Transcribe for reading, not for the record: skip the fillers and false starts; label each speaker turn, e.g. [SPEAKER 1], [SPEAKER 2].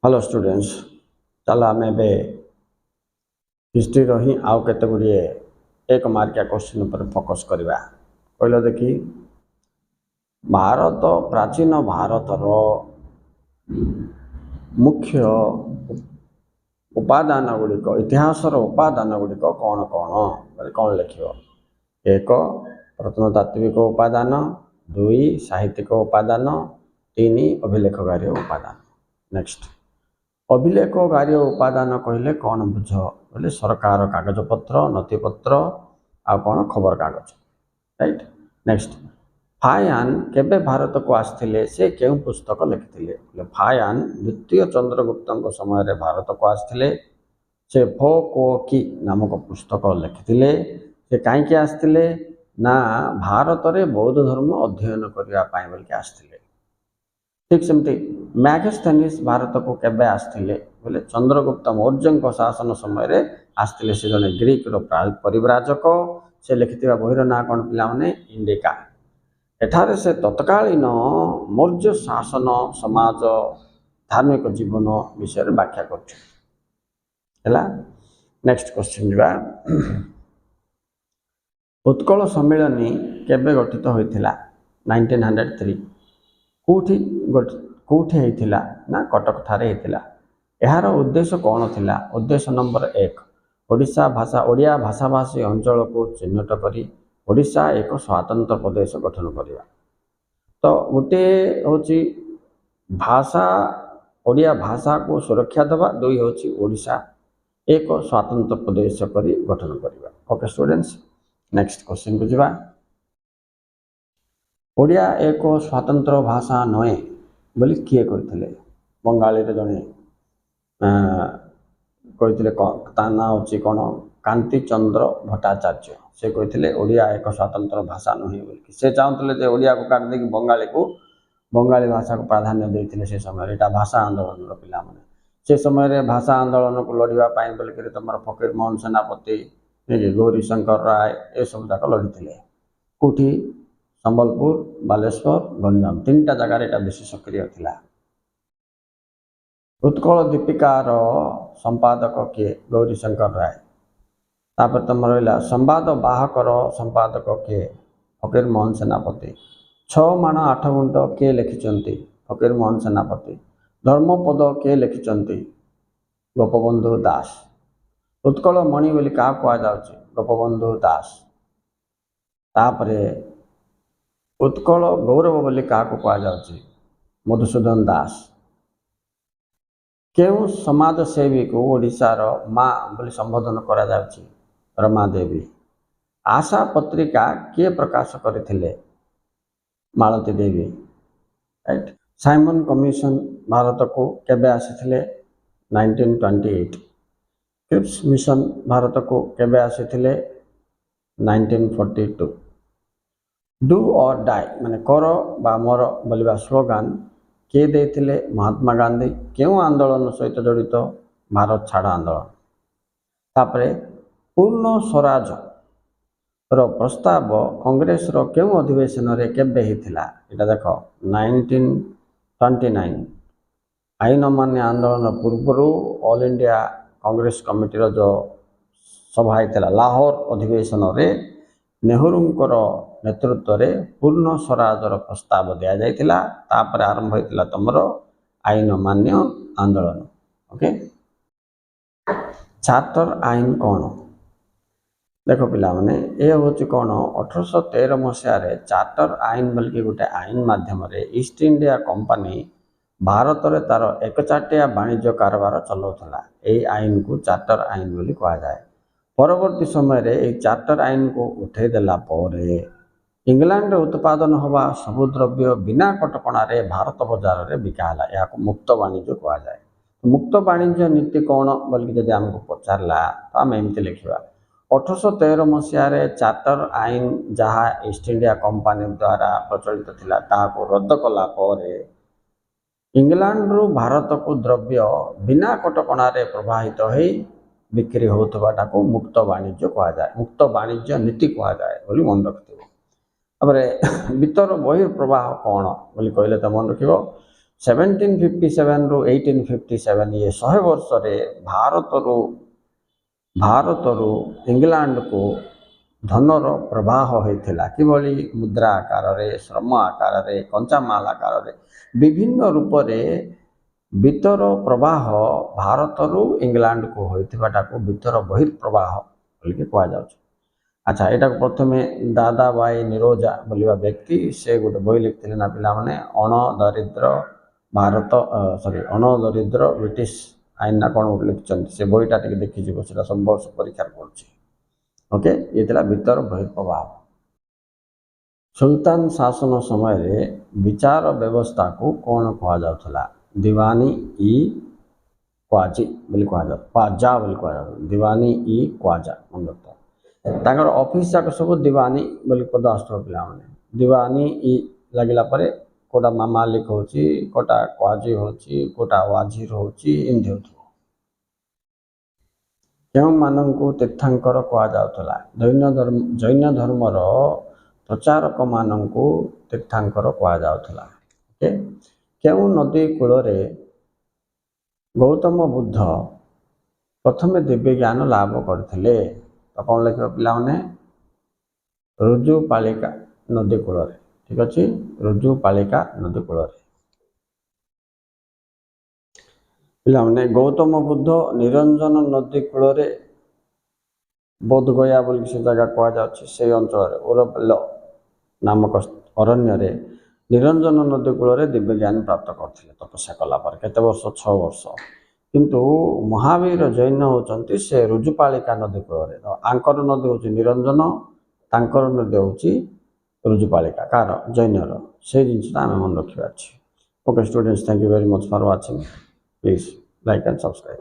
[SPEAKER 1] Hello students चल आम ए history ही आउ केते गुड़िए एक मार्किया क्वेश्चन पर फोकस करवा कहल देखी भारत प्राचीन भारतर मुख्य उपादान गुड़िक इतिहासर उपादान गुड़िक कौन कौन कौन लिख एक प्रत्नतात्विक उपादान दुई साहित्यिक उपादान तीन अभिलेखगारी उपादान। नेक्स्ट अभिलेखगारी उपादान कहले कौन बुझ बोले सरकार कागजपत्र नथिपत्र आ कौन खबर कागज राइट। नेक्स्ट फायान केबे भारत को आसथिले से केउ पुस्तक लिखिथिले बोले फायान द्वितीय चंद्रगुप्त समय रे भारत को आसथिले से फो को की नामक पुस्तक लिखिथिले से कहीं आसथिले ना भारत रे बौद्ध धर्म अध्ययन करने बोल के आसथिले। ठीक सेमती मैगस्थनीस भारत को केबे आसथिले बोले चंद्रगुप्त मौर्य शासन समय रे आसथिले से जने ग्रीक रो परिव्राजक से लिखिथिबा बहिर ना कौन पिला माने इंडिका। एठारे से तत्कालीन मौर्य शासन समाज धार्मिक जीवन विषय रे व्याख्या करला। नेक्स्ट क्वेश्चन जीवा उत्कल सम्मेलनी केबे गठित होइथिला 1903 कौटी होइथिला ना कटक ठारे होइथिला। यार उद्देश्य कौन थिला उद्देश्य नंबर एक ओडिशा भाषा ओडिया भाषाभाषी अंचल को चिन्हट करी ओडिशा एक स्वतंत्र प्रदेश गठन करवा। तो गोटे होची भाषा ओडिया भाषा को सुरक्षा देवा दुई होची ओडिशा एक स्वतंत्र प्रदेश करी गठन करवा। ओके स्टूडेंट्स नेक्स्ट क्वेश्चन को जीवा ओडिया एक स्वतंत्र भाषा नए बोली किए कहते बंगाली रे जने कहते ना हूँ कौन कांति चंद्र भट्टाचार्य से कहते ओडिया एक स्वतंत्र भाषा नुहे बोल से चाहते ओडिया को काट देकी बंगाली भाषा को प्राधान्य देते से समय यहाँ भाषा आंदोलन पिला माने से समय भाषा आंदोलन को लड़ाई बोलिक तुम फकीर मोहन सेनापति गौरी शंकर राय ये सब जाक लड़ी कौटी संबलपुर बालेश्वर गंजाम तीन टा जगार यहाँ बेसी सक्रिय थिला। उत्कल दीपिकार संपादक किए गौरी शंकर राय तापर तुम रहा संवाद बाहकर संपादक किए फकीर मोहन सेनापति 6 माण 8 गुंट किए लिखिं फकीर मोहन सेनापति धर्मपद किए लिखिं गोपबंधु दास उत्कल मणि बोली क्या कहुच्छे गोपबंधु दास तापरे उत्कल गौरव बोली क्या कहुच्छे मधुसूदन दास केउ समाजसेवी को ओडिशार माँ बोली संबोधन करा जाउछि रमा देवी। आशा पत्रिका किए प्रकाश करथिले Malti Devi right. Simon commission Bharat को केबे आसीथिले 1928 क्रिप्स मिशन भारत को केबे आसीथिले 1942 डू और डाई माने कर बा मर बोलिबा स्लोगान किए देथिले महात्मा गांधी केउ आंदोलन सहित जड़ित भारत छाड़ आंदोलन। तापरे पूर्ण स्वराज रो प्रस्ताव कांग्रेस रो केउ अधिवेशन रे केबे हिथिला एटा देखो 1929 आईन मान्य आंदोलन पूर्व ऑल इंडिया कांग्रेस कमिटी रो जो सभा हिथिला लाहौर अधिवेशन रे नेहरूंकर नेतृत्व रे पूर्ण स्वराजर प्रस्ताव दिया जाइथिला तापर आरंभ होइथिला तमर आईन मान्य आंदोलन। ओके चार्टर आईन कौन देखो पिला माने ये हूँ कौन 1813 मसीह चार्टर आईन बोलिकी गोटे आईन माध्यम ईस्ट इंडिया कंपनी भारत रे तार एकचाटिया वाणिज्य कारबार चलाउथला यही आईन को चार्टर आईन बोली कहा जाए। परवर्ती समय रे एक चार्टर आईन को उठे देला परे इंग्लैंड उत्पादन हवा सबु द्रव्य बिना कटकणा रे भारत बजार रे बिकाला या मुक्त वाणिज्य कहा जाए। मुक्त वाणिज्य नीति कौन बोलिकी जदि आमको पचारला तो आम एमती लिखा 1813 मसीह चार्टर आईन जहाँ ईस्ट इंडिया कंपनी द्वारा प्रचलित थिला ताको रद्द कला परे इंग्लैंड रु भारत को द्रव्य बिना कटकणा रे प्रवाहित हो बिक्री होता को मुक्त वाणिज्य कहा जाए मुक्त वाणिज्य नीति कहा जाए बोली मन रखिथो। तापर भीतर बहिर्प्रवाह कौन बोली कहले तो मन रखिबो 1757 ରୁ 1857 ये 100 वर्ष रे भारतरू इंग्लैंड को धनर प्रवाह होता किभली मुद्रा आकार रे श्रम आकार रे कंचामाल आकार रे विभिन्न रूप रे वितर प्रवाह भारतरू इंग्लैंड को होता वितर बहिर्प्रवाह बोलिके कह जाउछ। अच्छा यहाँ प्रथम दादा भाई निरोजा बोलिबा व्यक्ति से गोटे बही लिखते ना पिला माने अणदरिद्र भारत सॉरी अणदरिद्र ब्रिटिश आईन ना कौन लिखिं से बहीटा टे देखीजी से सब वर्ष परीक्षा पड़ुछि। ओके ये भीतर बहिर्प्रभाव। सुल्तान शासन समय रे विचार व्यवस्था को कौन कह जाउथला दीवानी ई क्वाजी बोली कह जा क्वाजा बोली कह जा दीवानी ई क्वाजा मन रखता तांकर ऑफिस जाक सब दीवानी बोली पद आसो पिला माने दीवानी ई लगला परे कोटा मालिक होची कोटा क्वाजी होची कोटा वाजिर होची एमती होतो। केउं मानंकु तीर्थंकर कह जाउथला जैन धर्मर प्रचारक मानंकु तीर्थंकर कह जाउथला। ओके केउं नदी कूल रे गौतम बुद्ध प्रथम दिव्य ज्ञान लाभ करथिले तो कौन लिख पिला माने रुजुपालिका नदी कूल रे ठीक अच्छे रुजुपालिका नदी कूल रे पिला माने गौतम बुद्ध निरंजन नदी कूल रे बोधगया बोल से जगह कह जाउछि से अंचल ओरबेल नामक अरण्य रे निरंजन नदी कूल रे दिव्य ज्ञान प्राप्त करथिले तपस्या कला पर केते वर्ष 6 वर्ष किंतु महावीर जैन होचंती से रुजुपालिका नदी कूल रे आंकर नदी होची निरंजन तांकर नदी होची रुजुपालिका कार जैनर से जिनसा आम मन रखा। Okay students thank you very much for watching please like and subscribe.